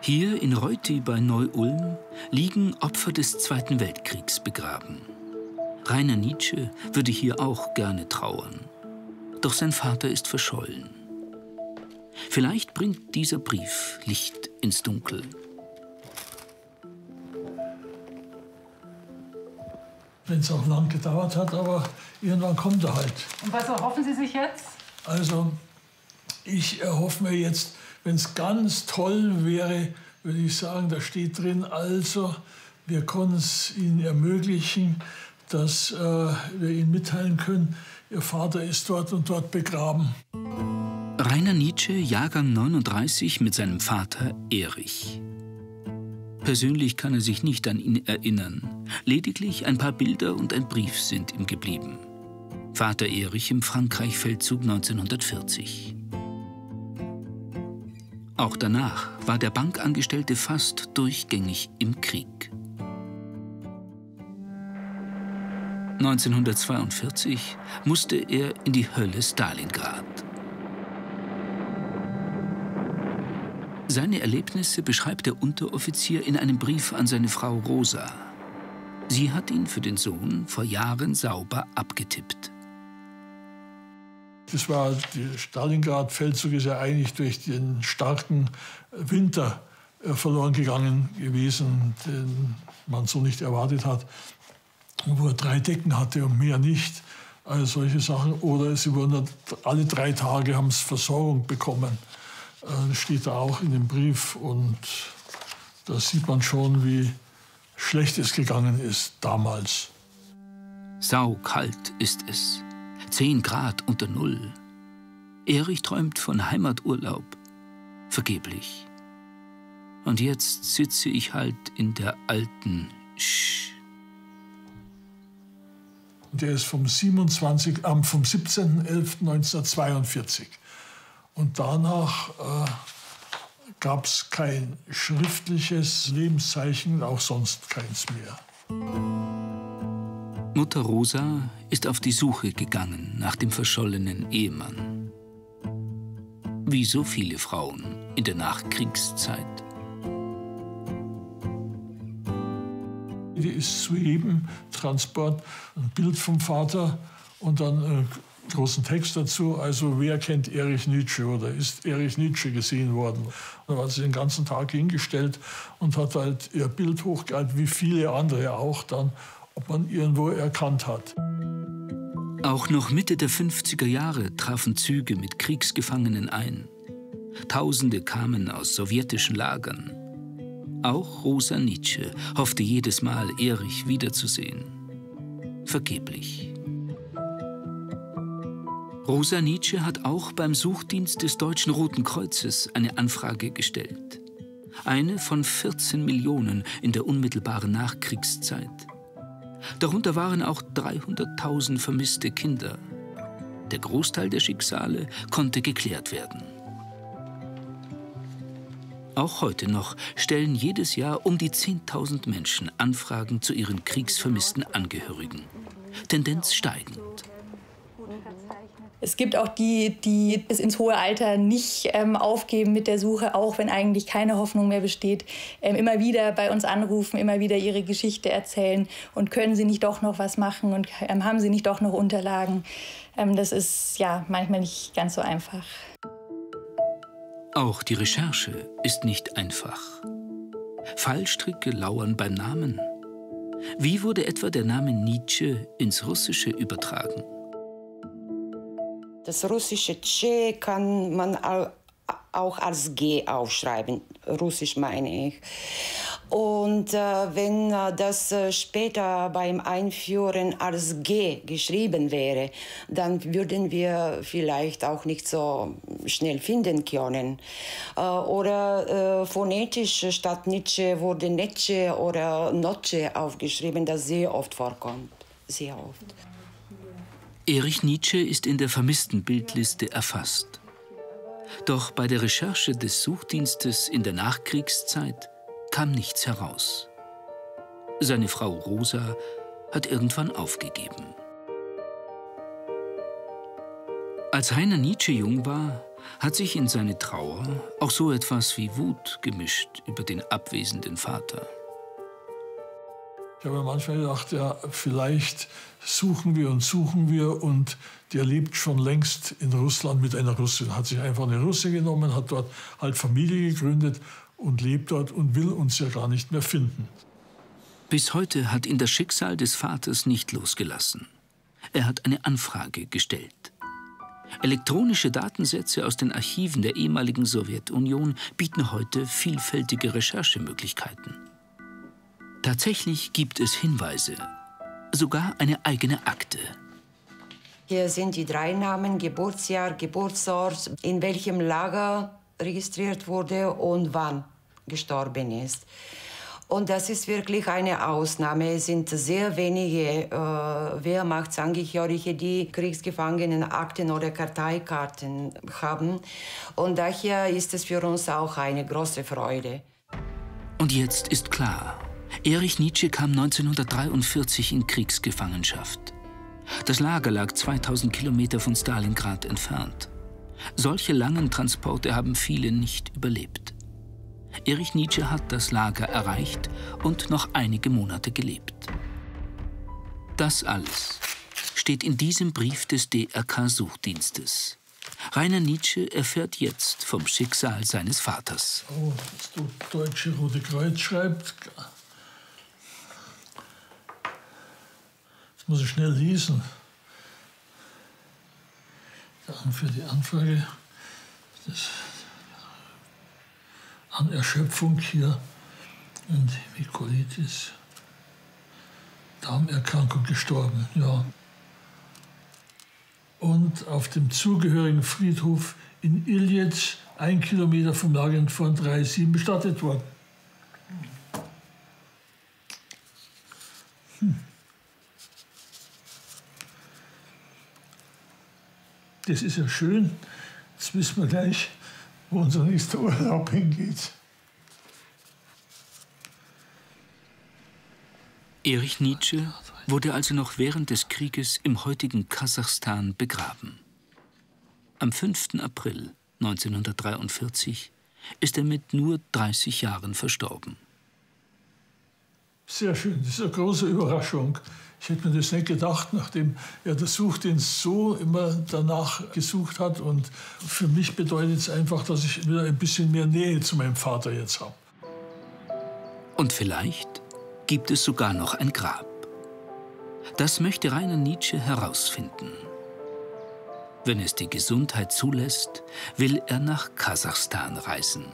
Hier in Reutti bei Neu-Ulm liegen Opfer des Zweiten Weltkriegs begraben. Rainer Nitsche würde hier auch gerne trauern. Doch sein Vater ist verschollen. Vielleicht bringt dieser Brief Licht ins Dunkel. Wenn es auch lang gedauert hat, aber irgendwann kommt er halt. Und was erhoffen Sie sich jetzt? Also, ich erhoffe mir jetzt, wenn es ganz toll wäre, würde ich sagen, da steht drin, also, wir können es Ihnen ermöglichen, dass wir Ihnen mitteilen können, Ihr Vater ist dort und dort begraben. Rainer Nitsche, Jahrgang 39, mit seinem Vater Erich. Persönlich kann er sich nicht an ihn erinnern. Lediglich ein paar Bilder und ein Brief sind ihm geblieben. Vater Erich im Frankreich-Feldzug 1940. Auch danach war der Bankangestellte fast durchgängig im Krieg. 1942 musste er in die Hölle Stalingrad. Seine Erlebnisse beschreibt der Unteroffizier in einem Brief an seine Frau Rosa. Sie hat ihn für den Sohn vor Jahren sauber abgetippt. Das war, der Stalingrad-Feldzug ist ja eigentlich durch den starken Winter verloren gegangen gewesen, den man so nicht erwartet hat. Wo er 3 Decken hatte und mehr nicht. Also solche Sachen. Oder sie wurden alle 3 Tage haben sie Versorgung bekommen. Das steht da auch in dem Brief. Und da sieht man schon, wie schlecht es gegangen ist damals. Saukalt ist es. 10 Grad unter Null. Erich träumt von Heimaturlaub. Vergeblich. Und jetzt sitze ich halt in der alten Der ist vom 17.11.1942. Und danach gab es kein schriftliches Lebenszeichen, auch sonst keins mehr. Mutter Rosa ist auf die Suche gegangen nach dem verschollenen Ehemann. Wie so viele Frauen in der Nachkriegszeit. Die ist zu jedem Transport ein Bild vom Vater und dann einen großen Text dazu. Also wer kennt Erich Nitsche oder ist Erich Nitsche gesehen worden? Und dann hat sie den ganzen Tag hingestellt und hat halt ihr Bild hochgehalten, wie viele andere auch dann, ob man irgendwo erkannt hat. Auch noch Mitte der 50er Jahre trafen Züge mit Kriegsgefangenen ein. Tausende kamen aus sowjetischen Lagern. Auch Rosa Nitsche hoffte jedes Mal, Erich wiederzusehen. Vergeblich. Rosa Nitsche hat auch beim Suchdienst des Deutschen Roten Kreuzes eine Anfrage gestellt. Eine von 14 Millionen in der unmittelbaren Nachkriegszeit. Darunter waren auch 300.000 vermisste Kinder. Der Großteil der Schicksale konnte geklärt werden. Auch heute noch stellen jedes Jahr um die 10.000 Menschen Anfragen zu ihren kriegsvermissten Angehörigen. Tendenz steigend. Es gibt auch die bis ins hohe Alter nicht aufgeben mit der Suche, auch wenn eigentlich keine Hoffnung mehr besteht. Immer wieder bei uns anrufen, immer wieder ihre Geschichte erzählen. Und können sie nicht doch noch was machen und haben sie nicht doch noch Unterlagen? Das ist ja manchmal nicht ganz so einfach. Auch die Recherche ist nicht einfach. Fallstricke lauern beim Namen. Wie wurde etwa der Name Nitsche ins Russische übertragen? Das russische Tschä kann man auch als G aufschreiben, russisch meine ich. Und wenn das später beim Einführen als G geschrieben wäre, dann würden wir vielleicht auch nicht so schnell finden können. Oder phonetisch statt Nitsche wurde Netsche oder Notsche aufgeschrieben, das sehr oft vorkommt. Sehr oft. Erich Nitsche ist in der vermissten Bildliste erfasst. Doch bei der Recherche des Suchdienstes in der Nachkriegszeit kam nichts heraus. Seine Frau Rosa hat irgendwann aufgegeben. Als Rainer Nitsche jung war, hat sich in seine Trauer auch so etwas wie Wut gemischt über den abwesenden Vater. Ich habe manchmal gedacht, ja, vielleicht suchen wir und der lebt schon längst in Russland mit einer Russin. Hat sich einfach eine Russin genommen, hat dort halt Familie gegründet und lebt dort und will uns ja gar nicht mehr finden. Bis heute hat ihn das Schicksal des Vaters nicht losgelassen. Er hat eine Anfrage gestellt. Elektronische Datensätze aus den Archiven der ehemaligen Sowjetunion bieten heute vielfältige Recherchemöglichkeiten. Tatsächlich gibt es Hinweise, sogar eine eigene Akte. Hier sind die 3 Namen, Geburtsjahr, Geburtsort, in welchem Lager registriert wurde und wann gestorben ist. Und das ist wirklich eine Ausnahme. Es sind sehr wenige Wehrmachtsangehörige, die Kriegsgefangenenakten oder Karteikarten haben. Und daher ist es für uns auch eine große Freude. Und jetzt ist klar, Erich Nietzsche kam 1943 in Kriegsgefangenschaft. Das Lager lag 2000 Kilometer von Stalingrad entfernt. Solche langen Transporte haben viele nicht überlebt. Erich Nietzsche hat das Lager erreicht und noch einige Monate gelebt. Das alles steht in diesem Brief des DRK-Suchdienstes. Rainer Nietzsche erfährt jetzt vom Schicksal seines Vaters. Oh, das Deutsche Rote Kreuz schreibt. Das muss ich schnell lesen. Danke für die Anfrage. An Erschöpfung hier und Mikolitis, Darmerkrankung gestorben, ja. Und auf dem zugehörigen Friedhof in Iljitsch, 1 Kilometer vom Lager entfernt, 3-7 bestattet worden. Das ist ja schön. Jetzt wissen wir gleich, wo unser nächster Urlaub hingeht. Erich Nietzsche wurde also noch während des Krieges im heutigen Kasachstan begraben. Am 5. April 1943 ist er mit nur 30 Jahren verstorben. Sehr schön, das ist eine große Überraschung. Ich hätte mir das nicht gedacht, nachdem er der Suchdienst so immer danach gesucht hat. Und für mich bedeutet es einfach, dass ich wieder ein bisschen mehr Nähe zu meinem Vater jetzt habe. Und vielleicht gibt es sogar noch ein Grab. Das möchte Rainer Nietzsche herausfinden. Wenn es die Gesundheit zulässt, will er nach Kasachstan reisen.